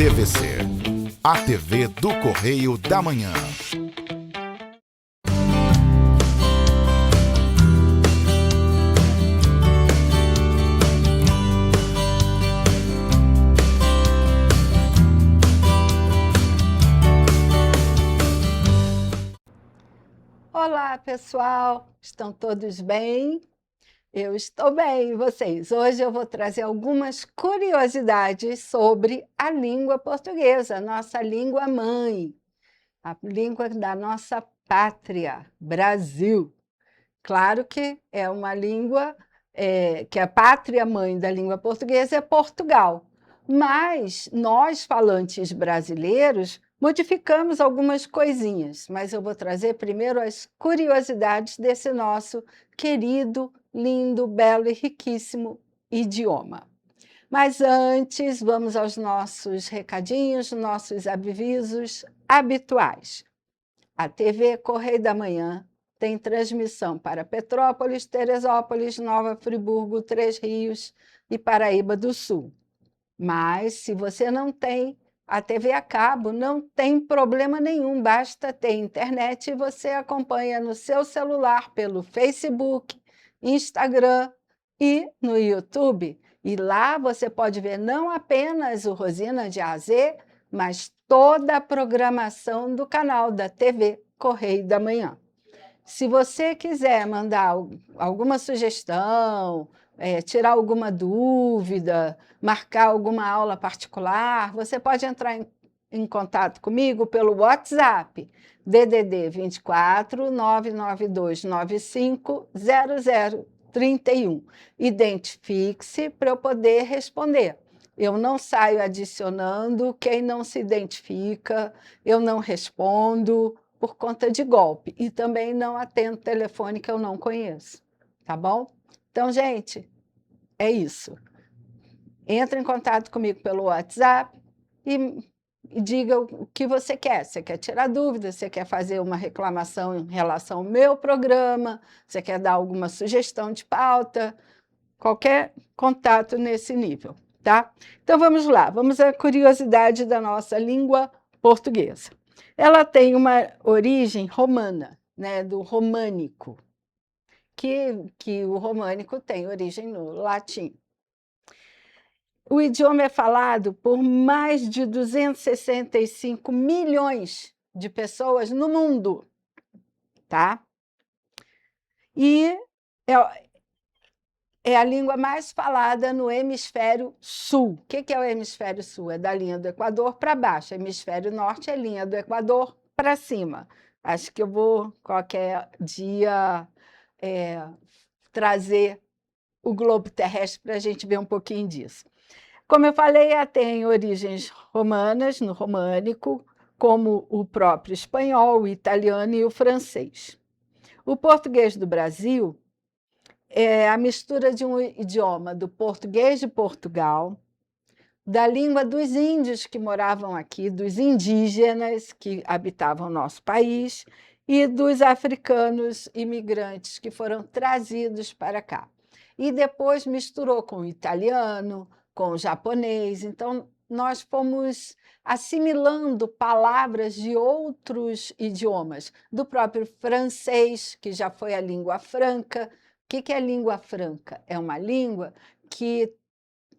TVC, a TV do Correio da Manhã. Olá, pessoal! Estão todos bem? Eu estou bem, e vocês? Hoje eu vou trazer algumas curiosidades sobre a língua portuguesa, nossa língua mãe, a língua da nossa pátria, Brasil. Claro que é uma língua que a pátria mãe da língua portuguesa é Portugal, mas nós, falantes brasileiros, modificamos algumas coisinhas, mas eu vou trazer primeiro as curiosidades desse nosso querido, lindo, belo e riquíssimo idioma. Mas antes, vamos aos nossos recadinhos, nossos avisos habituais. A TV Correio da Manhã tem transmissão para Petrópolis, Teresópolis, Nova Friburgo, Três Rios e Paraíba do Sul. Mas, se você não tem a TV a cabo, não tem problema nenhum, basta ter internet e você acompanha no seu celular pelo Facebook, Instagram e no YouTube. E lá você pode ver não apenas o Rosina de A a Z, mas toda a programação do canal da TV Correio da Manhã. Se você quiser mandar alguma sugestão, tirar alguma dúvida, marcar alguma aula particular, você pode entrar em contato comigo pelo WhatsApp, DDD 24 992 95 0031. Identifique-se para eu poder responder. Eu não saio adicionando quem não se identifica, eu não respondo por conta de golpe. E também não atendo telefone que eu não conheço, tá bom? Então, gente, é isso. Entre em contato comigo pelo WhatsApp e diga o que você quer. Você quer tirar dúvidas, você quer fazer uma reclamação em relação ao meu programa, você quer dar alguma sugestão de pauta, qualquer contato nesse nível, tá? Então, vamos lá. Vamos à curiosidade da nossa língua portuguesa. Ela tem uma origem romana, né, do românico, que o românico tem origem no latim. O idioma é falado por mais de 265 milhões de pessoas no mundo, tá? E é a língua mais falada no hemisfério sul. O que é o hemisfério sul? É da linha do Equador para baixo. O hemisfério norte é a linha do Equador para cima. Acho que eu vou, qualquer dia, trazer o globo terrestre para a gente ver um pouquinho disso. Como eu falei, ela tem origens romanas, no românico, como o próprio espanhol, o italiano e o francês. O português do Brasil é a mistura de um idioma do português de Portugal, da língua dos índios que moravam aqui, dos indígenas que habitavam o nosso país e dos africanos imigrantes que foram trazidos para cá. E depois misturou com o italiano, com o japonês. Então, nós fomos assimilando palavras de outros idiomas, do próprio francês, que já foi a língua franca. O que é língua franca? É uma língua que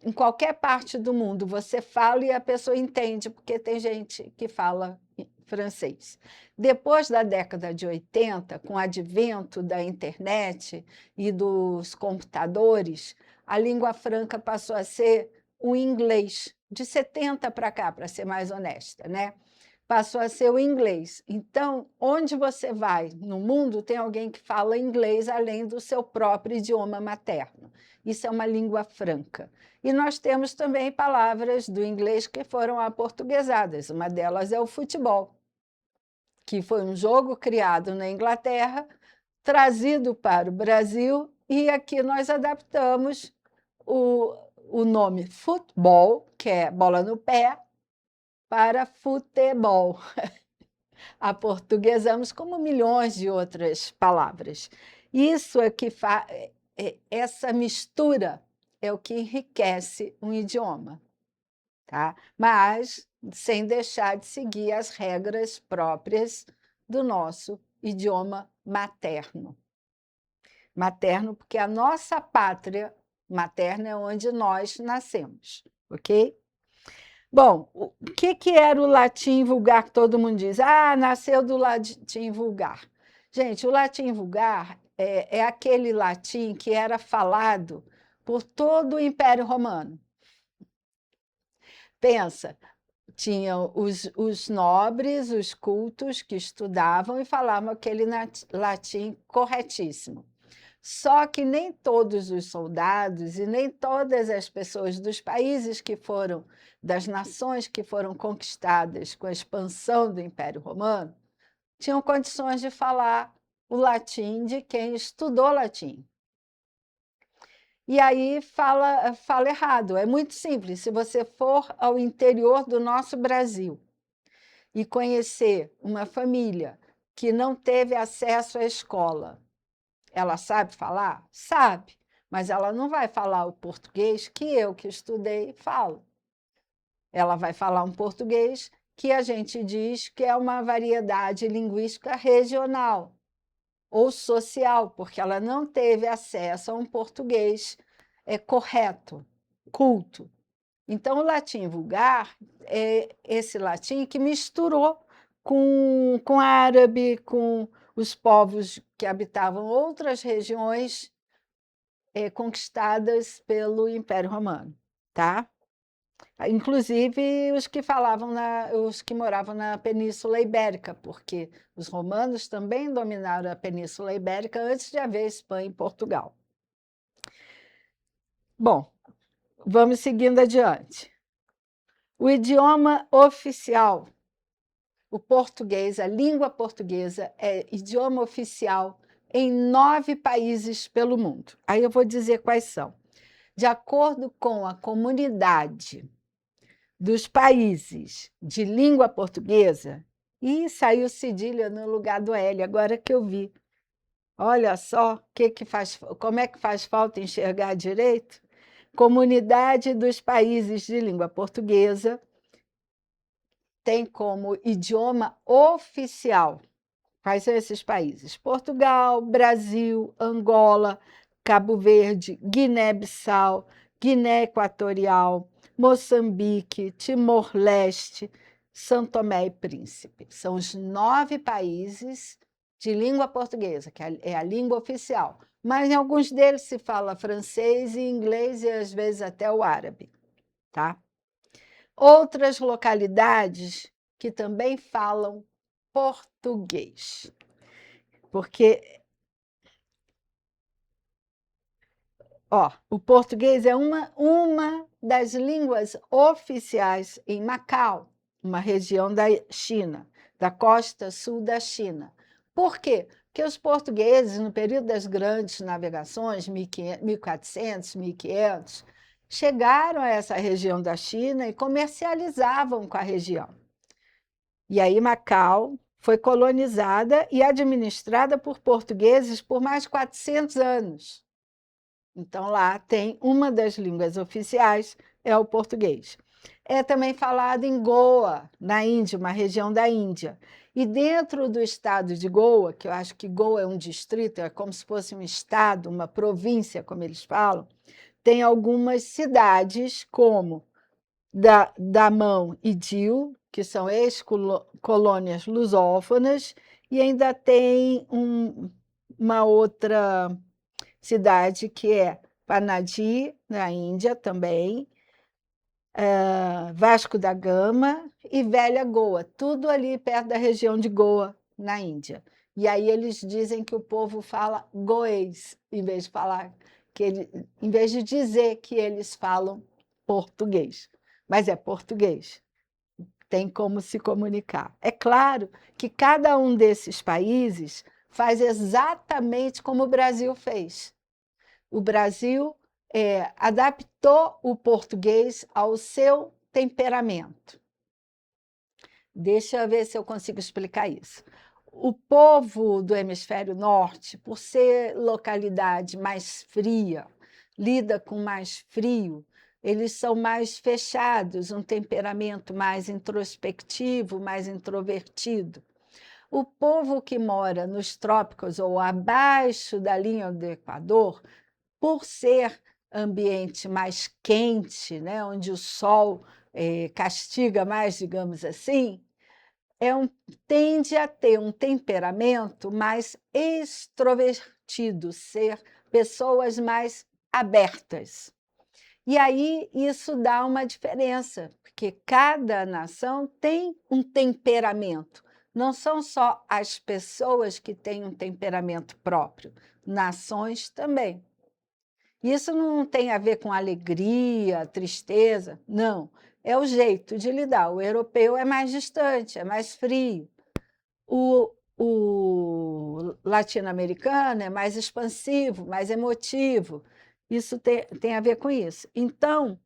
em qualquer parte do mundo você fala e a pessoa entende, porque tem gente que fala francês. Depois da década de 80, com o advento da internet e dos computadores, a língua franca passou a ser o inglês, de 70 para cá, para ser mais honesta, né? Passou a ser o inglês. Então, onde você vai no mundo, tem alguém que fala inglês além do seu próprio idioma materno. Isso é uma língua franca. E nós temos também palavras do inglês que foram aportuguesadas. Uma delas é o futebol, que foi um jogo criado na Inglaterra, trazido para o Brasil, e aqui nós adaptamos o nome futebol, que é bola no pé, para futebol. Aportuguesamos como milhões de outras palavras. Isso é que essa mistura é o que enriquece um idioma, tá? Mas sem deixar de seguir as regras próprias do nosso idioma materno. Materno, porque a nossa pátria materna é onde nós nascemos, ok? Bom, o que era o latim vulgar que todo mundo diz? Ah, nasceu do latim vulgar. Gente, o latim vulgar é aquele latim que era falado por todo o Império Romano. Pensa, tinham os nobres, os cultos que estudavam e falavam aquele latim corretíssimo. Só que nem todos os soldados e nem todas as pessoas dos países que foram, das nações que foram conquistadas com a expansão do Império Romano, tinham condições de falar o latim de quem estudou latim. E aí fala errado. É muito simples. Se você for ao interior do nosso Brasil e conhecer uma família que não teve acesso à escola, ela sabe falar? Sabe, mas ela não vai falar o português que eu, que estudei, falo. Ela vai falar um português que a gente diz que é uma variedade linguística regional ou social, porque ela não teve acesso a um português correto, culto. Então, o latim vulgar é esse latim que misturou com árabe, com os povos que habitavam outras regiões conquistadas pelo Império Romano, tá? Inclusive os que moravam na Península Ibérica, porque os romanos também dominaram a Península Ibérica antes de haver Espanha e Portugal. Bom, vamos seguindo adiante. O idioma oficial, o português, a língua portuguesa, é idioma oficial em 9 países pelo mundo. Aí eu vou dizer quais são. De acordo com a comunidade dos países de língua portuguesa, e saiu cedilha no lugar do L, agora que eu vi. Olha só como é que faz falta enxergar direito? Comunidade dos países de língua portuguesa tem como idioma oficial. Quais são esses países? Portugal, Brasil, Angola, Cabo Verde, Guiné-Bissau, Guiné Equatorial, Moçambique, Timor-Leste, São Tomé e Príncipe. São os 9 países de língua portuguesa, que é a língua oficial. Mas em alguns deles se fala francês e inglês e às vezes até o árabe, tá? Outras localidades que também falam português, porque o português é uma das línguas oficiais em Macau, uma região da China, da costa sul da China. Por quê? Porque os portugueses, no período das grandes navegações, 1400, 1500, chegaram a essa região da China e comercializavam com a região. E aí Macau foi colonizada e administrada por portugueses por mais de 400 anos. Então, lá tem uma das línguas oficiais, é o português. É também falado em Goa, na Índia, uma região da Índia. E dentro do estado de Goa, que eu acho que Goa é um distrito, é como se fosse um estado, uma província, como eles falam, tem algumas cidades, como Damão e Dil, que são ex-colônias lusófonas, e ainda tem uma outra cidade que é Panadi, na Índia também, Vasco da Gama e Velha Goa, tudo ali perto da região de Goa, na Índia. E aí eles dizem que o povo fala goês, em vez de dizer que eles falam português. Mas é português, tem como se comunicar. É claro que cada um desses países faz exatamente como o Brasil fez. O Brasil adaptou o português ao seu temperamento. Deixa eu ver se eu consigo explicar isso. O povo do hemisfério norte, por ser localidade mais fria, lida com mais frio, eles são mais fechados, um temperamento mais introspectivo, mais introvertido. O povo que mora nos trópicos ou abaixo da linha do Equador, por ser ambiente mais quente, né, onde o sol castiga mais, digamos assim, tende a ter um temperamento mais extrovertido, ser pessoas mais abertas. E aí isso dá uma diferença, porque cada nação tem um temperamento. Não são só as pessoas que têm um temperamento próprio, nações também. Isso não tem a ver com alegria, tristeza, não. É o jeito de lidar. O europeu é mais distante, é mais frio. O latino-americano é mais expansivo, mais emotivo. Isso tem a ver com isso. Então,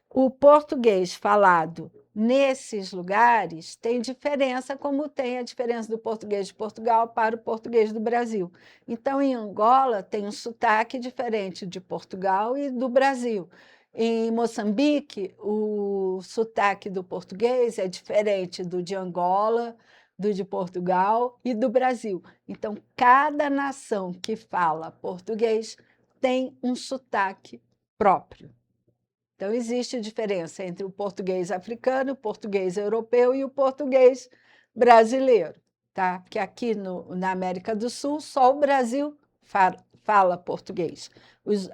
o português falado nesses lugares tem diferença, como tem a diferença do português de Portugal para o português do Brasil. Então, em Angola, tem um sotaque diferente de Portugal e do Brasil. Em Moçambique, o sotaque do português é diferente do de Angola, do de Portugal e do Brasil. Então, cada nação que fala português tem um sotaque próprio. Então, existe diferença entre o português africano, o português europeu e o português brasileiro, tá? Porque aqui na América do Sul, só o Brasil fala português.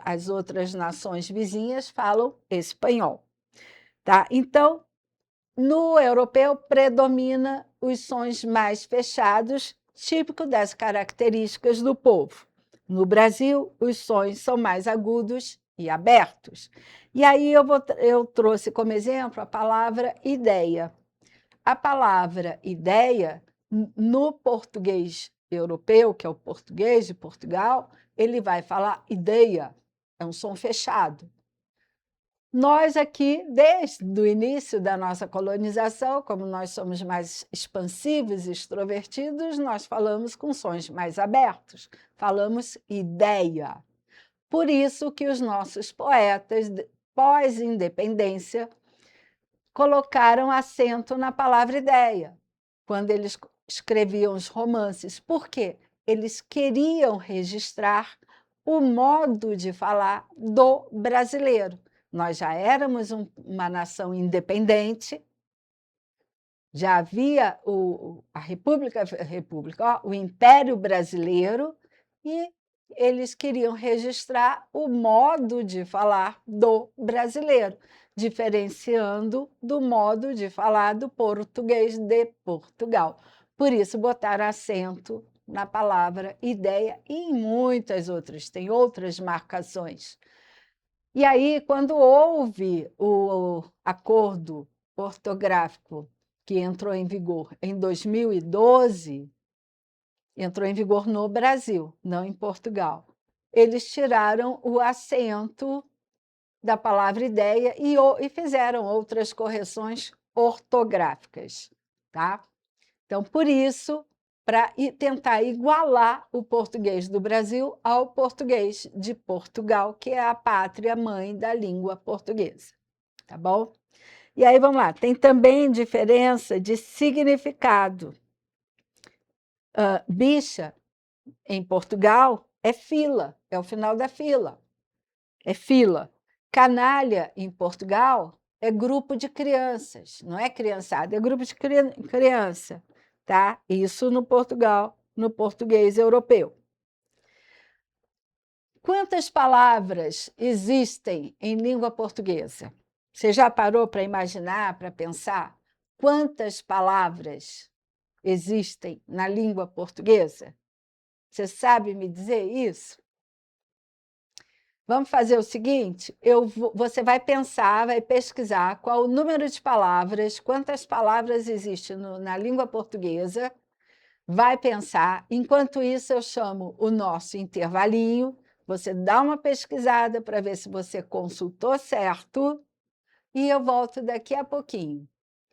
As outras nações vizinhas falam espanhol, tá? Então, no europeu, predomina os sons mais fechados, típico das características do povo. No Brasil, os sons são mais agudos e abertos. E aí eu trouxe como exemplo a palavra ideia. A palavra ideia, no português europeu, que é o português de Portugal, ele vai falar ideia, é um som fechado. Nós aqui, desde o início da nossa colonização, como nós somos mais expansivos e extrovertidos, nós falamos com sons mais abertos, falamos ideia. Por isso que os nossos poetas, pós-independência, colocaram acento na palavra ideia, quando eles escreviam os romances. Por quê? Eles queriam registrar o modo de falar do brasileiro. Nós já éramos uma nação independente, já havia a República, o Império Brasileiro, e eles queriam registrar o modo de falar do brasileiro, diferenciando do modo de falar do português de Portugal. Por isso, botaram acento na palavra ideia e em muitas outras, tem outras marcações. E aí, quando houve o acordo ortográfico que entrou em vigor em 2012, entrou em vigor no Brasil, não em Portugal. Eles tiraram o acento da palavra ideia e fizeram outras correções ortográficas, tá? Então, por isso, para tentar igualar o português do Brasil ao português de Portugal, que é a pátria mãe da língua portuguesa, tá bom? E aí, vamos lá, tem também diferença de significado. Bicha, em Portugal, é fila, é o final da fila, é fila. Canalha, em Portugal, é grupo de crianças, não é criançada, é grupo de criança, tá? Isso no Portugal, no português europeu. Quantas palavras existem em língua portuguesa? Você já parou para imaginar, para pensar? Quantas palavras existem na língua portuguesa? Você sabe me dizer isso? Vamos fazer o seguinte, você vai pensar, vai pesquisar qual o número de palavras, quantas palavras existem na língua portuguesa, vai pensar. Enquanto isso, eu chamo o nosso intervalinho, você dá uma pesquisada para ver se você consultou certo e eu volto daqui a pouquinho.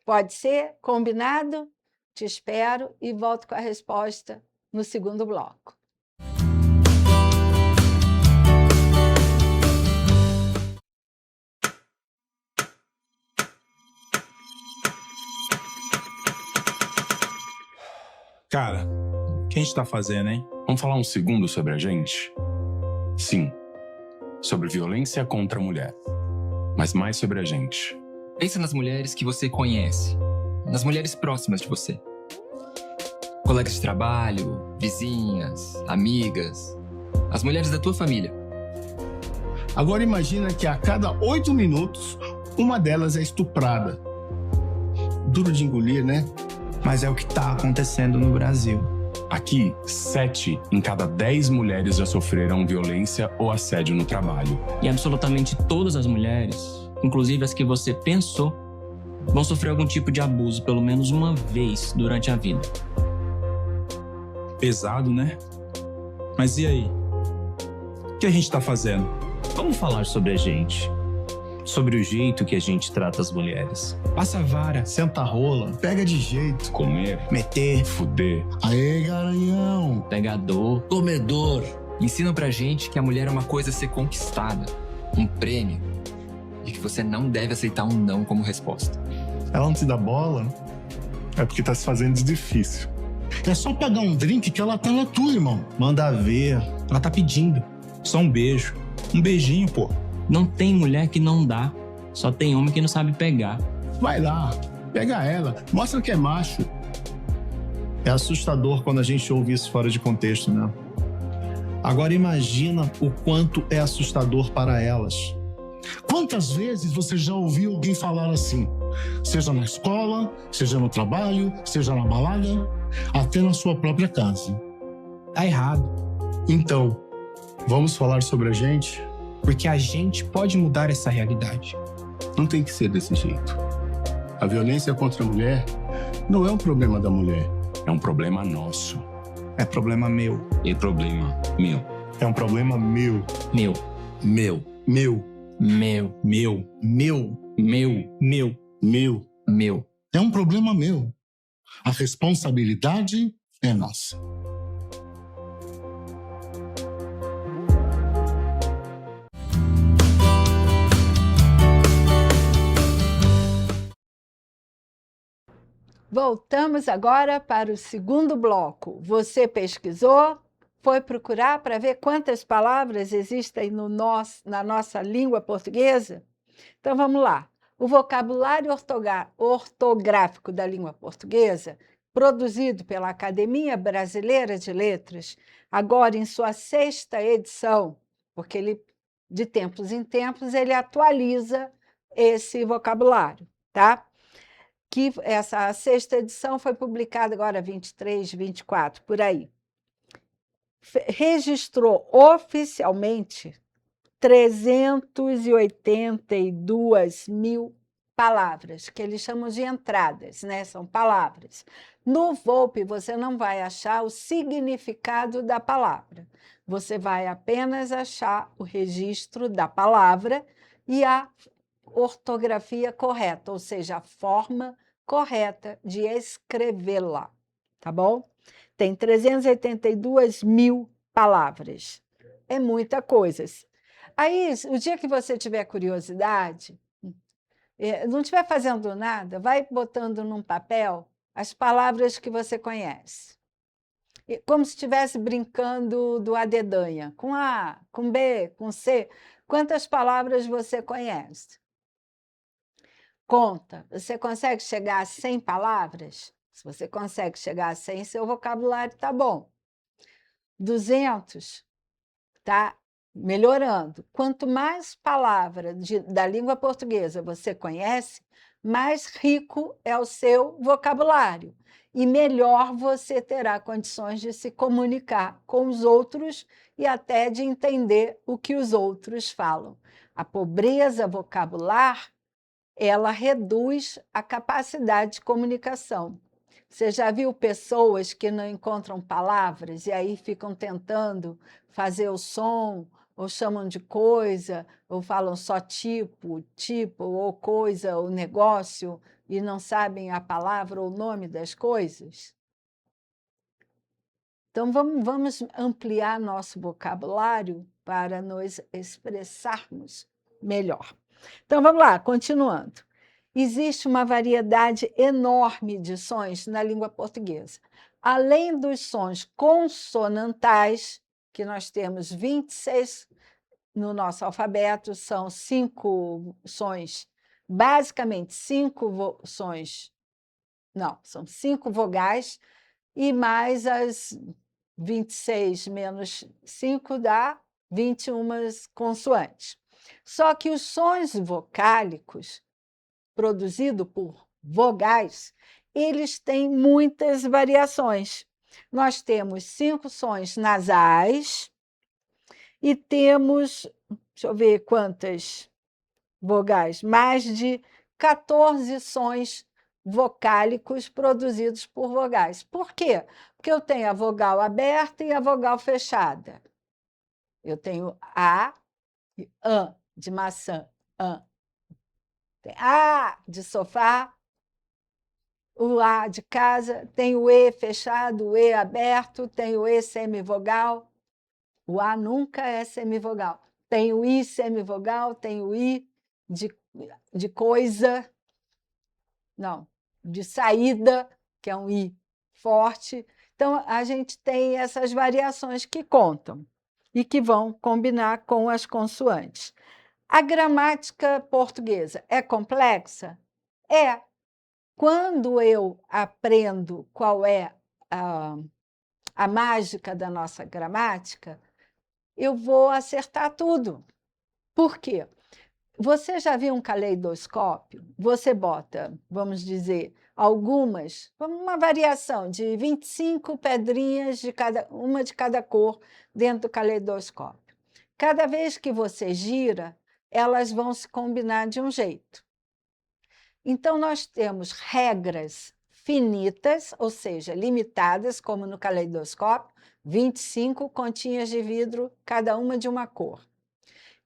Pode ser? Combinado? Te espero e volto com a resposta no segundo bloco. Cara, o que a gente tá fazendo, hein? Vamos falar um segundo sobre a gente? Sim, sobre violência contra a mulher, mas mais sobre a gente. Pensa nas mulheres que você conhece, nas mulheres próximas de você. Colegas de trabalho, vizinhas, amigas, as mulheres da tua família. Agora imagina que a cada 8 minutos, uma delas é estuprada. Duro de engolir, né? Mas é o que tá acontecendo no Brasil. Aqui, 7 em cada 10 mulheres já sofreram violência ou assédio no trabalho. E absolutamente todas as mulheres, inclusive as que você pensou, vão sofrer algum tipo de abuso pelo menos uma vez durante a vida. Pesado, né? Mas e aí? O que a gente tá fazendo? Vamos falar sobre a gente. Sobre o jeito que a gente trata as mulheres. Passa a vara, Senta a rola, pega de jeito. Comer, meter, fuder. Aê, garanhão. Pegador, Comedor. Ensinam pra gente que a mulher é uma coisa a ser conquistada, um prêmio, e que você não deve aceitar um não como resposta. Ela não te dá bola? É porque tá se fazendo de difícil. É só pagar um drink que ela tá na tua, irmão. manda ver. Ela tá pedindo. Só um beijo. Um beijinho, pô. não tem mulher que não dá, só tem homem que não sabe pegar. Vai lá, pega ela, mostra que é macho. É assustador quando a gente ouve isso fora de contexto, né? Agora imagina o quanto é assustador para elas. Quantas vezes você já ouviu alguém falar assim? Seja na escola, seja no trabalho, seja na balada, até na sua própria casa. Tá errado. Então, vamos falar sobre a gente? Porque a gente pode mudar essa realidade. Não tem que ser desse jeito. A violência contra a mulher não é um problema da mulher. É um problema nosso. É problema meu. E problema meu. É um problema meu. Meu, Meu. Meu. meu, Meu. Meu. meu, Meu. Meu. Meu. É um problema meu. A responsabilidade é nossa. Voltamos agora para o segundo bloco. Você pesquisou? Foi procurar para ver quantas palavras existem na nossa língua portuguesa? Então vamos lá. O vocabulário ortográfico da língua portuguesa, produzido pela Academia Brasileira de Letras, agora em sua 6ª edição, porque ele, de tempos em tempos ele atualiza esse vocabulário, tá? Que essa 6ª edição foi publicada agora 23, 24, por aí. Registrou oficialmente 382 mil palavras, que eles chamam de entradas, né? São palavras. No Volpe, você não vai achar o significado da palavra. Você vai apenas achar o registro da palavra e a ortografia correta, ou seja, a forma correta de escrevê-la, tá bom? Tem 382 mil palavras. É muita coisa. Aí, o dia que você tiver curiosidade, não estiver fazendo nada, vai botando num papel as palavras que você conhece. Como se estivesse brincando do A dedanha, com A, com B, com C. Quantas palavras você conhece? Conta. Você consegue chegar a 100 palavras? Se você consegue chegar a 100, seu vocabulário está bom. 200, está melhorando. Quanto mais palavras da língua portuguesa você conhece, mais rico é o seu vocabulário e melhor você terá condições de se comunicar com os outros e até de entender o que os outros falam. A pobreza vocabular, ela reduz a capacidade de comunicação. Você já viu pessoas que não encontram palavras e aí ficam tentando fazer o som, ou chamam de coisa, ou falam só tipo, ou coisa, ou negócio, e não sabem a palavra ou o nome das coisas? Então, vamos ampliar nosso vocabulário para nos expressarmos melhor. Então, vamos lá, continuando. Existe uma variedade enorme de sons na língua portuguesa. além dos sons consonantais, que nós temos 26 no nosso alfabeto, são 5 sons, basicamente 5 sons, não, são 5 vogais, e mais as 26 menos 5 dá 21 consoantes. Só que os sons vocálicos, produzidos por vogais, eles têm muitas variações. Nós temos 5 sons nasais e temos, deixa eu ver quantas vogais, mais de 14 sons vocálicos produzidos por vogais. Por quê? Porque eu tenho a vogal aberta e a vogal fechada. Eu tenho A e ã, de maçã, ã. Tem A de sofá, o A de casa, tem o E fechado, o E aberto, tem o E semivogal. O A nunca é semivogal. Tem o I semivogal, tem o I de coisa, não, de saída, que é um I forte. Então, a gente tem essas variações que contam e que vão combinar com as consoantes. A gramática portuguesa é complexa? É. Quando eu aprendo qual é a mágica da nossa gramática, eu vou acertar tudo. Por quê? Você já viu um caleidoscópio? Você bota, vamos dizer, uma variação de 25 pedrinhas, uma de cada cor, dentro do caleidoscópio. Cada vez que você gira, elas vão se combinar de um jeito. Então, nós temos regras finitas, ou seja, limitadas, como no caleidoscópio, 25 continhas de vidro, cada uma de uma cor.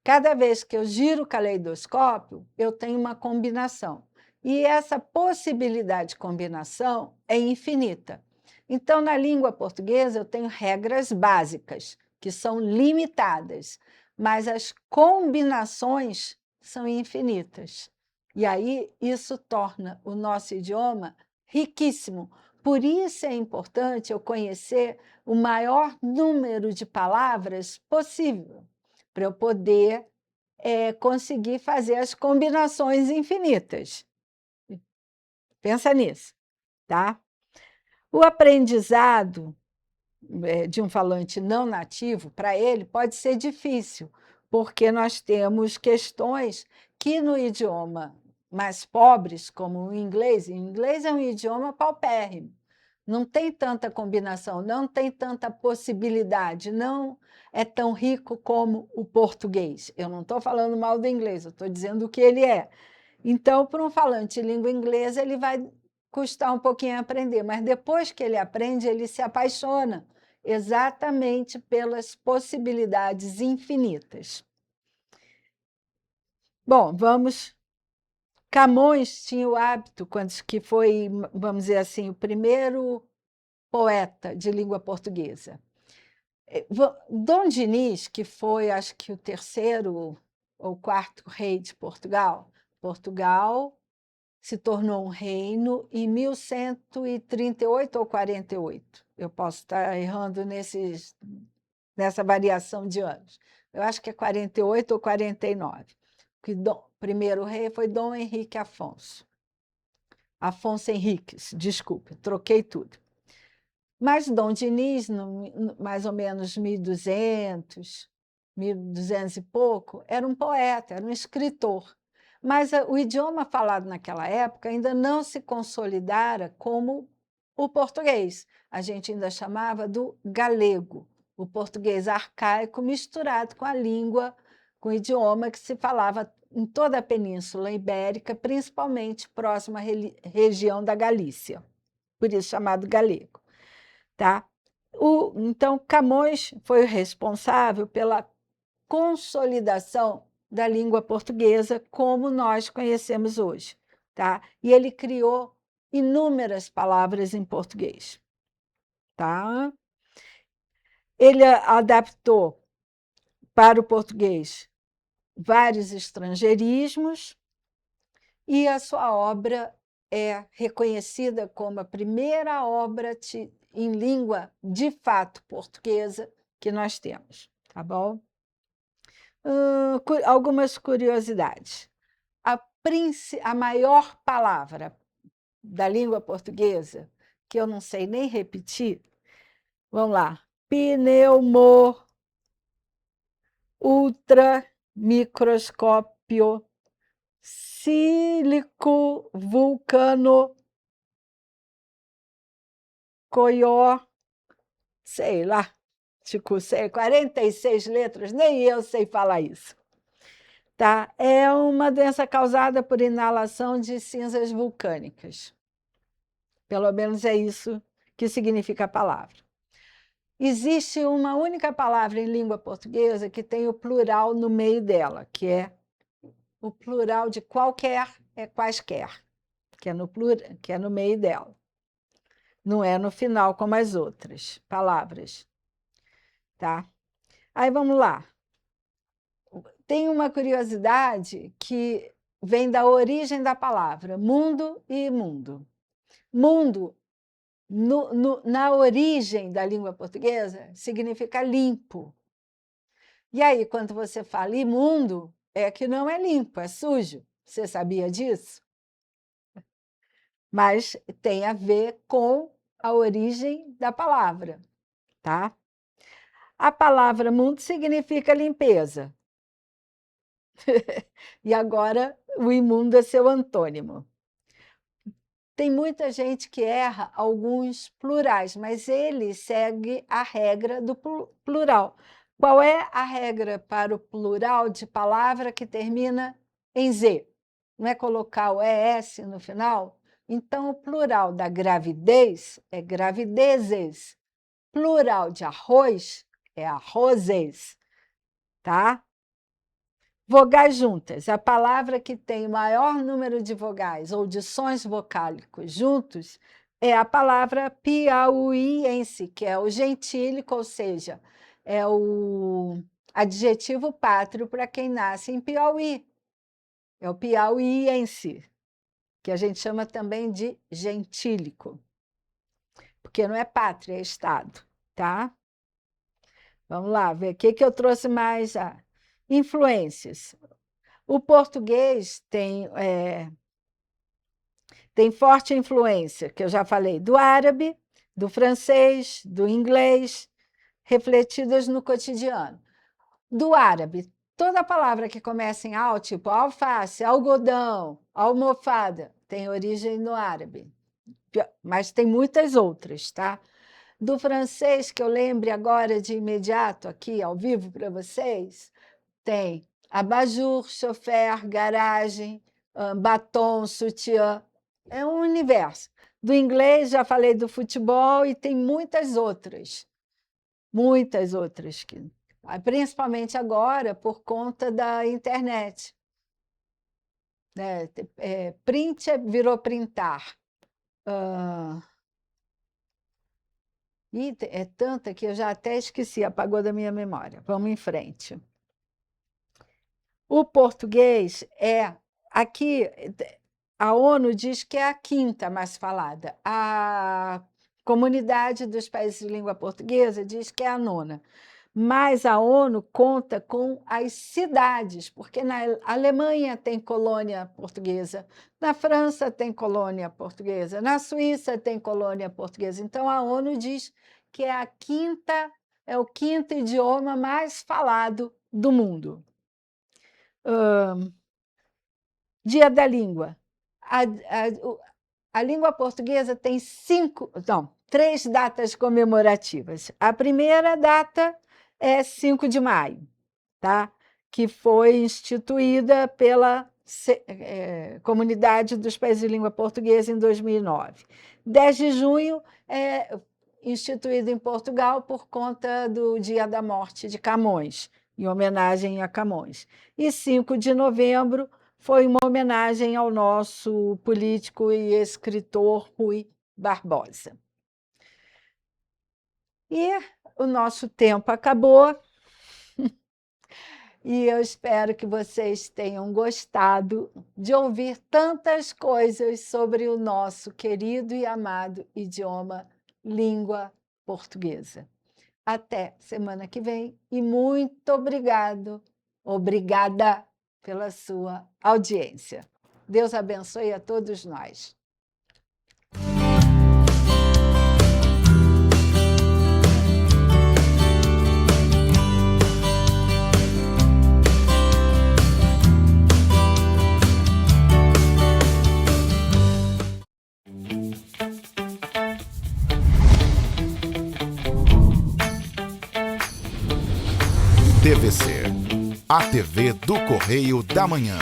Cada vez que eu giro o caleidoscópio, eu tenho uma combinação. E essa possibilidade de combinação é infinita. Então, na língua portuguesa, eu tenho regras básicas, que são limitadas, mas as combinações são infinitas. E aí, isso torna o nosso idioma riquíssimo. Por isso é importante eu conhecer o maior número de palavras possível, para eu poder conseguir fazer as combinações infinitas. Pensa nisso, tá? O aprendizado de um falante não nativo, para ele, pode ser difícil, porque nós temos questões que no idioma mais pobres, como o inglês é um idioma paupérrimo, não tem tanta combinação, não tem tanta possibilidade, não é tão rico como o português. Eu não estou falando mal do inglês, eu estou dizendo o que ele é. Então, para um falante de língua inglesa, ele vai custar um pouquinho a aprender, mas depois que ele aprende, ele se apaixona exatamente pelas possibilidades infinitas. Bom, vamos... Camões tinha o hábito, que foi, vamos dizer assim, o primeiro poeta de língua portuguesa. Dom Dinis, que foi, acho que, o 3º ou 4º rei de Portugal, Portugal se tornou um reino em 1138 ou 48. Eu posso estar errando nessa variação de anos. Eu acho que é 48 ou 49. O primeiro rei foi Dom Henrique Afonso. Afonso Henriques, desculpe, troquei tudo. Mas Dom Dinis, mais ou menos 1200 e pouco, era um poeta, era um escritor. Mas o idioma falado naquela época ainda não se consolidara como o português. A gente ainda chamava do galego, o português arcaico misturado com a língua, com o idioma que se falava em toda a Península Ibérica, principalmente próxima à região da Galícia, por isso chamado galego. Tá? Então, Camões foi o responsável pela consolidação da língua portuguesa como nós conhecemos hoje. Tá? E ele criou inúmeras palavras em português. Tá? Ele adaptou para o português vários estrangeirismos e a sua obra é reconhecida como a primeira obra em língua de fato portuguesa que nós temos, tá bom? Algumas curiosidades. A maior palavra da língua portuguesa, que eu não sei nem repetir, vamos lá, pneumo, ultramicroscópio, sílico, vulcano, coió, sei lá, tipo, sei, 46 letras, nem eu sei falar isso. Tá? É uma doença causada por inalação de cinzas vulcânicas. Pelo menos é isso que significa a palavra. Existe uma única palavra em língua portuguesa que tem o plural no meio dela, que é o plural de qualquer, é quaisquer, que é no meio dela. Não é no final como as outras palavras. Tá? Aí vamos lá. Tem uma curiosidade que vem da origem da palavra, mundo e imundo. Mundo, na origem da língua portuguesa, significa limpo. E aí, quando você fala imundo, é que não é limpo, é sujo. Você sabia disso? Mas tem a ver com a origem da palavra, tá? A palavra mundo significa limpeza. E agora o imundo é seu antônimo. Tem muita gente que erra alguns plurais, mas ele segue a regra do plural. Qual é a regra para o plural de palavra que termina em Z? Não é colocar o ES no final? Então, o plural da gravidez é gravidezes. Plural de arroz é arrozes. Tá? Vogais juntas. A palavra que tem o maior número de vogais ou de sons vocálicos juntos é a palavra piauiense, que é o gentílico, ou seja, é o adjetivo pátrio para quem nasce em Piauí. É o piauiense, que a gente chama também de gentílico, porque não é pátria, é estado, tá? Vamos lá, ver o que eu trouxe mais. Influências. O português tem forte influência, que eu já falei, do árabe, do francês, do inglês, refletidas no cotidiano. Do árabe, toda palavra que começa em al, tipo alface, algodão, almofada, tem origem no árabe. Mas tem muitas outras, tá? Do francês, que eu lembre agora de imediato, aqui ao vivo para vocês, tem abajur, chofer, garagem, batom, sutiã. É um universo. Do inglês, já falei do futebol e tem muitas outras. Muitas outras. Principalmente agora, por conta da internet. Print virou printar. E é tanta que eu já até esqueci, apagou da minha memória. Vamos em frente. O português aqui, a ONU diz que é a quinta mais falada. A Comunidade dos Países de Língua Portuguesa diz que é a nona. Mas a ONU conta com as cidades, porque na Alemanha tem colônia portuguesa, na França tem colônia portuguesa, na Suíça tem colônia portuguesa. Então, a ONU diz que é o quinto idioma mais falado do mundo. Dia da Língua. A língua portuguesa tem 3 datas comemorativas. A primeira data é 5 de maio, tá? Que foi instituída pela Comunidade dos Países de Língua Portuguesa em 2009. 10 de junho é instituído em Portugal por conta do Dia da Morte de Camões, em homenagem a Camões. E 5 de novembro foi uma homenagem ao nosso político e escritor Rui Barbosa. E o nosso tempo acabou. E eu espero que vocês tenham gostado de ouvir tantas coisas sobre o nosso querido e amado idioma língua portuguesa. Até semana que vem e muito obrigada pela sua audiência. Deus abençoe a todos nós. TVC, a TV do Correio da Manhã.